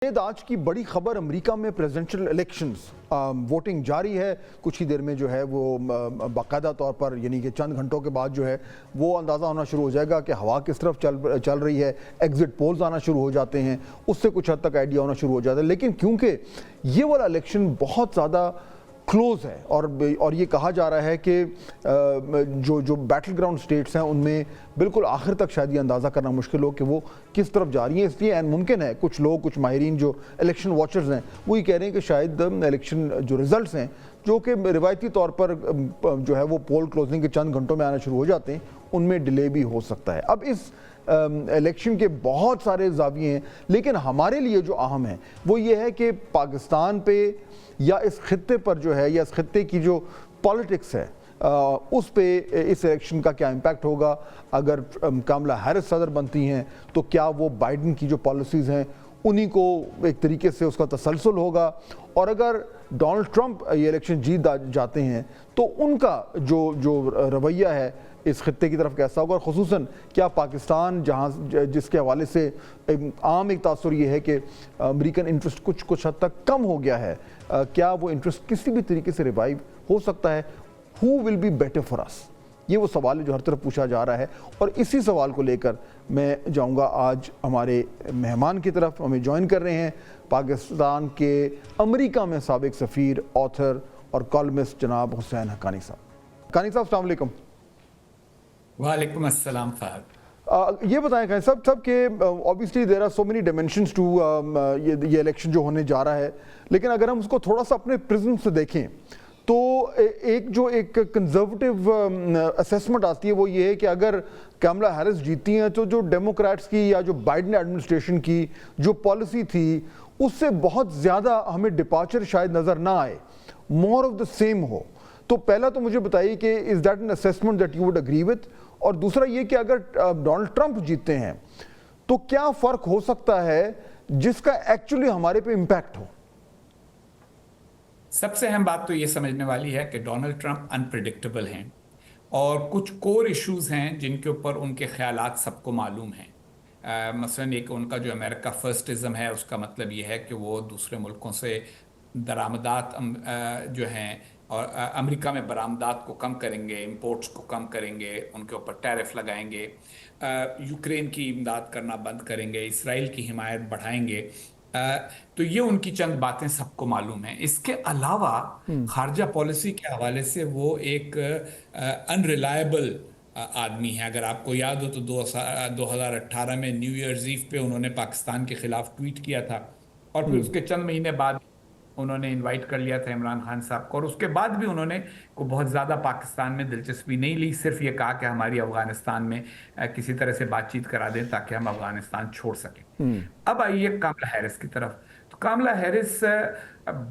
آج کی بڑی خبر امریکہ میں پریزیڈنشل الیکشنز ووٹنگ جاری ہے. کچھ ہی دیر میں جو ہے وہ باقاعدہ طور پر یعنی کہ چند گھنٹوں کے بعد جو ہے وہ اندازہ ہونا شروع ہو جائے گا کہ ہوا کس طرف چل رہی ہے. ایگزٹ پولز آنا شروع ہو جاتے ہیں, اس سے کچھ حد تک آئیڈیا ہونا شروع ہو جاتا ہے. لیکن کیونکہ یہ والا الیکشن بہت زیادہ کلوز ہے اور یہ کہا جا رہا ہے کہ جو بیٹل گراؤنڈ سٹیٹس ہیں ان میں بالکل آخر تک شاید یہ اندازہ کرنا مشکل ہو کہ وہ کس طرف جا رہی ہیں. اس لیے ممکن ہے کچھ ماہرین جو الیکشن واچرز ہیں وہ یہ کہہ رہے ہیں کہ شاید الیکشن جو ریزلٹس ہیں جو کہ روایتی طور پر جو ہے وہ پول کلوزنگ کے چند گھنٹوں میں آنا شروع ہو جاتے ہیں ان میں ڈیلے بھی ہو سکتا ہے. اب اس الیکشن کے بہت سارے زاویے ہیں, لیکن ہمارے لیے جو اہم ہے وہ یہ ہے کہ پاکستان پہ یا اس خطے پر جو ہے یا اس خطے کی جو پالیٹکس ہے اس پہ اس الیکشن کا کیا امپیکٹ ہوگا. اگر کاملا ہیرس صدر بنتی ہیں تو کیا وہ بائیڈن کی جو پالیسیز ہیں انہی کو ایک طریقے سے اس کا تسلسل ہوگا, اور اگر ڈونلڈ ٹرمپ یہ الیکشن جیت جاتے ہیں تو ان کا جو رویہ ہے اس خطے کی طرف کیسا ہوگا. اور خصوصاً کیا پاکستان جس کے حوالے سے عام ایک تاثر یہ ہے کہ امریکن انٹرسٹ کچھ حد تک کم ہو گیا ہے, کیا وہ انٹرسٹ کسی بھی طریقے سے ریوائیو ہو سکتا ہے. Who will be better for us؟ یہ وہ سوال ہے جو ہر طرف پوچھا جا رہا ہے, اور اسی سوال کو لے کر میں جاؤں گا آج ہمارے مہمان کی طرف. ہمیں جوائن کر رہے ہیں پاکستان کے امریکہ میں سابق سفیر, آتھر اور کالمسٹ جناب حسین حقانی صاحب. حقانی صاحب السلام علیکم. وعلیکم السلام فہد. یہ بتائیں کہ سب کہ obviously there are so many dimensions to یہ الیکشن جو ہونے جا رہا ہے, لیکن اگر ہم اس کو تھوڑا سا اپنے پرزم سے دیکھیں تو ایک کنزرویٹو اسیسمنٹ آتی ہے, وہ یہ ہے کہ اگر کاملا ہیرس جیتی ہیں تو جو ڈیموکریٹس کی یا جو بائیڈن ایڈمنسٹریشن کی جو پالیسی تھی اس سے بہت زیادہ ہمیں ڈپارچر شاید نظر نہ آئے, مور آف دا سیم ہو. تو پہلا تو مجھے بتائیے کہ is that an assessment that you would agree with, اور دوسرا یہ کہ اگر ڈونلڈ ٹرمپ جیتے ہیں تو کیا فرق ہو سکتا ہے جس کا ایکچولی ہمارے پہ امپیکٹ ہو. سب سے اہم بات تو یہ سمجھنے والی ہے کہ ڈونلڈ ٹرمپ انپریڈکٹیبل ہیں, اور کچھ کور ایشوز ہیں جن کے اوپر ان کے خیالات سب کو معلوم ہیں. مثلاً ایک ان کا جو امریکہ فرسٹزم ہے, اس کا مطلب یہ ہے کہ وہ دوسرے ملکوں سے درآمدات جو ہیں اور امریکہ میں برآمدات کو کم کریں گے, امپورٹس کو کم کریں گے, ان کے اوپر ٹیرف لگائیں گے, یوکرین کی امداد کرنا بند کریں گے, اسرائیل کی حمایت بڑھائیں گے. تو یہ ان کی چند باتیں سب کو معلوم ہیں. اس کے علاوہ خارجہ پالیسی کے حوالے سے وہ ایک انریلائبل آدمی ہے. اگر آپ کو یاد ہو تو 2018 میں نیو ایئرز ایو پہ انہوں نے پاکستان کے خلاف ٹویٹ کیا تھا, اور پھر اس کے چند مہینے بعد انہوں نے انوائٹ کر لیا تھا عمران خان صاحب کو, اور اس کے بعد بھی انہوں نے کو بہت زیادہ پاکستان میں دلچسپی نہیں لی. صرف یہ کہا کہ ہماری افغانستان میں کسی طرح سے بات چیت کرا دیں تاکہ ہم افغانستان چھوڑ سکیں. اب آئیے کاملا ہیرس کی طرف. تو کاملا ہیرس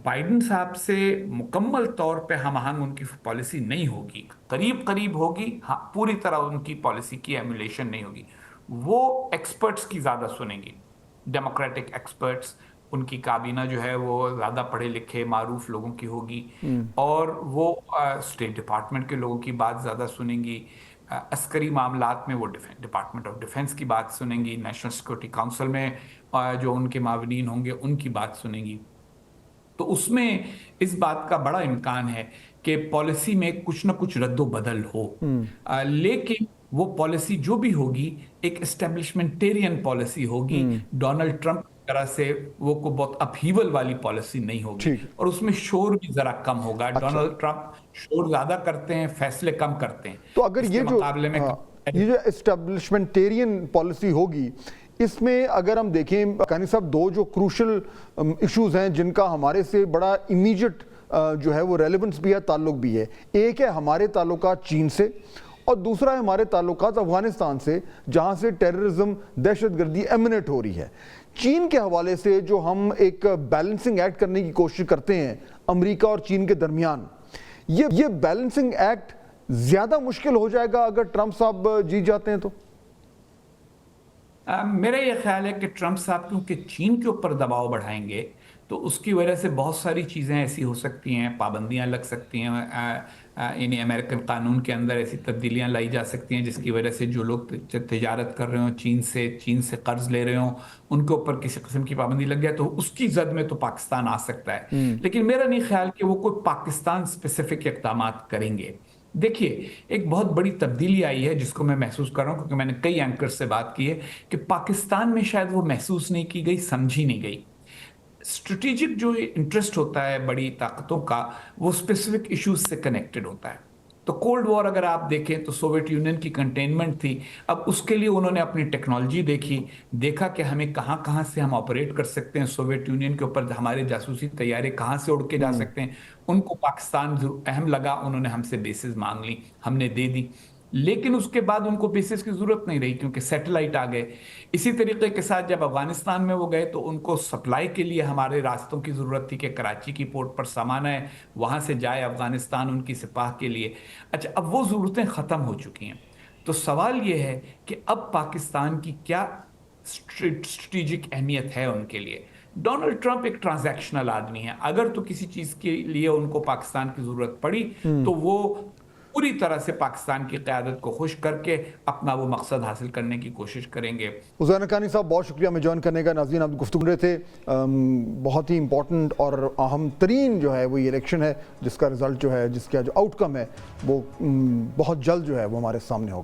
بائیڈن صاحب سے مکمل طور پہ ہم آہنگ ان کی پالیسی نہیں ہوگی, قریب ہوگی, ہاں پوری طرح ان کی پالیسی کی ایمولیشن نہیں ہوگی. وہ ایکسپرٹس کی زیادہ سنیں گی, ڈیموکریٹک ایکسپرٹس. ان کی کابینہ جو ہے وہ زیادہ پڑھے لکھے معروف لوگوں کی ہوگی, اور وہ اسٹیٹ ڈپارٹمنٹ کے لوگوں کی بات زیادہ سنیں گی. عسکری معاملات میں وہ ڈپارٹمنٹ آف ڈیفنس کی بات سنیں گی. نیشنل سیکورٹی کونسل میں جو ان کے معاونین ہوں گے ان کی بات سنیں گی. تو اس میں اس بات کا بڑا امکان ہے کہ پالیسی میں کچھ نہ کچھ رد و بدل ہو, لیکن وہ پالیسی جو بھی ہوگی ایک اسٹیبلشمنٹیرین پالیسی ہوگی. ڈونلڈ ٹرمپ طرح سے وہ کو بہت اپہیول والی پالیسی نہیں ہوگی, اور اس میں شور بھی ذرا کم ہوگا. ڈونلڈ ٹرمپ شور زیادہ کرتے ہیں, فیصلے کم کرتے ہیں. تو اگر یہ جو اسٹیبلشمنٹیرین پالیسی ہوگی, اس میں اگر ہم دیکھیں حقانی صاحب دو جو کروشل ایشوز ہیں جن کا ہمارے سے بڑا امیجیٹ جو ہے وہ ریلیونس بھی ہے, تعلق بھی ہے. ایک ہے ہمارے تعلقات چین سے, اور دوسرا ہے ہمارے تعلقات افغانستان سے جہاں سے ٹیررزم, دہشت گردی ایمنیٹ ہو رہی ہے. چین کے حوالے سے جو ہم ایک بیلنسنگ ایکٹ کرنے کی کوشش کرتے ہیں امریکہ اور چین کے درمیان, یہ بیلنسنگ ایکٹ زیادہ مشکل ہو جائے گا اگر ٹرمپ صاحب جیت جاتے ہیں تو. میرا یہ خیال ہے کہ ٹرمپ صاحب کیونکہ چین کے اوپر دباؤ بڑھائیں گے تو اس کی وجہ سے بہت ساری چیزیں ایسی ہو سکتی ہیں، پابندیاں لگ سکتی ہیں، یعنی امریکن قانون کے اندر ایسی تبدیلیاں لائی جا سکتی ہیں جس کی وجہ سے جو لوگ تجارت کر رہے ہوں چین سے قرض لے رہے ہوں ان کے اوپر کسی قسم کی پابندی لگ جائے تو اس کی زد میں تو پاکستان آ سکتا ہے، لیکن میرا نہیں خیال کہ وہ کوئی پاکستان اسپیسیفک اقدامات کریں گے۔ دیکھیے ایک بہت بڑی تبدیلی آئی ہے جس کو میں محسوس کر رہا ہوں، کیونکہ میں نے کئی اینکر سے بات کی ہے کہ پاکستان میں شاید وہ محسوس نہیں کی گئی، سمجھی نہیں گئی۔ اسٹریٹجک جو انٹرسٹ ہوتا ہے بڑی طاقتوں کا وہ اسپیسیفک ایشوز سے کنیکٹڈ ہوتا ہے۔ تو کولڈ وار اگر آپ دیکھیں تو سوویت یونین کی کنٹینمنٹ تھی، اب اس کے لیے انہوں نے اپنی ٹیکنالوجی دیکھا کہ ہمیں کہاں کہاں سے ہم آپریٹ کر سکتے ہیں، سوویت یونین کے اوپر ہمارے جاسوسی طیارے کہاں سے اڑ کے جا سکتے ہیں، ان کو پاکستان اہم لگا، انہوں نے ہم سے بیسز مانگ لی، ہم نے دے دی، لیکن اس کے بعد ان کو بیسز کی ضرورت نہیں رہی کیونکہ سیٹلائٹ آ گئے۔ اسی طریقے کے ساتھ جب افغانستان میں وہ گئے تو ان کو سپلائی کے لیے ہمارے راستوں کی ضرورت تھی کہ کراچی کی پورٹ پر سامان ہے، وہاں سے جائے افغانستان ان کی سپاہ کے لیے۔ اچھا اب وہ ضرورتیں ختم ہو چکی ہیں، تو سوال یہ ہے کہ اب پاکستان کی کیا اسٹریٹجک اہمیت ہے ان کے لیے۔ ڈونلڈ ٹرمپ ایک ٹرانزیکشنل آدمی ہے، اگر تو کسی چیز کے لیے ان کو پاکستان کی ضرورت پڑی تو وہ پوری طرح سے پاکستان کی قیادت کو خوش کر کے اپنا وہ مقصد حاصل کرنے کی کوشش کریں گے۔ حسین حقانی صاحب بہت شکریہ ہمیں جوائن کرنے کا۔ ناظرین آپ گفتگو رہے تھے، بہت ہی امپورٹنٹ اور اہم ترین جو ہے وہ یہ الیکشن ہے جس کا رزلٹ جو ہے، جس کا جو آؤٹ کم ہے وہ بہت جلد جو ہے وہ ہمارے سامنے ہوگا۔